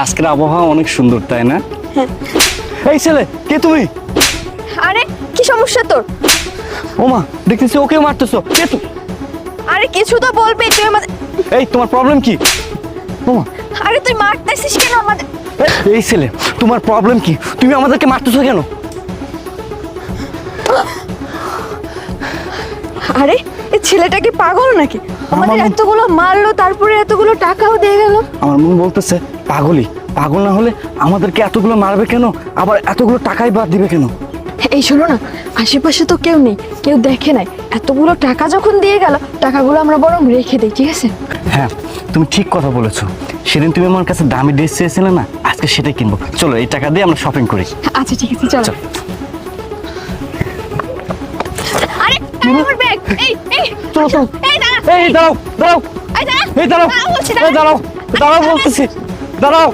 আজকের আবহাওয়া অনেক সুন্দর, তাই না? হ্যাঁ। এই ছেলে, কে তুমি? আরে কি সমস্যা তোর? ওমা, দেখতেছি ওকে মারতেছো। কে তুই? আরে কিছু তো বলবি তুই আমাদের। এই, তোমার প্রবলেম কি? ওমা, আরে তুই মারতেছিস কেন আমাদের? এই ছেলে, তোমার প্রবলেম কি? তুমি আমাদেরকে মারতেছো কেন? আরে এই ছেলেটা কি পাগল নাকি? আমাদের এতগুলো মারলো, তারপরে এতগুলো টাকাও দিয়ে গেল। আমার মন বলতেছে পাগলই। পাগল না হলে আমাদেরকে এতগুলো মারবে কেন, আবার এতগুলো টাকাই বাদ দিবে কেন? এই শোনো না, আশেপাশে তো কেউ নেই, কেউ দেখে নাই। এতগুলো টাকা যখন দিয়ে গেল, টাকাগুলো আমরা বরং রেখে দিই, ঠিক আছে? হ্যাঁ, তুমি ঠিক কথা বলেছো। সেদিন তুমি আমার কাছে দামি ড্রেস চেয়েছিলে না, আজকে সেটাই কিনবো। চলো, এই টাকা দিয়ে আমরা শপিং করি। আচ্ছা ঠিক আছে, চলো। চল। আরে আমার ব্যাগ। এই চলো চলো। এই দাঁড়া। এই দাঁড়াও, দাঁড়াও, এই দাঁড়া। এই দাঁড়াও, দাঁড়াও বলছি, এই দাঁড়াও, দাঁড়াও বলতেছি, দাঁড়াও।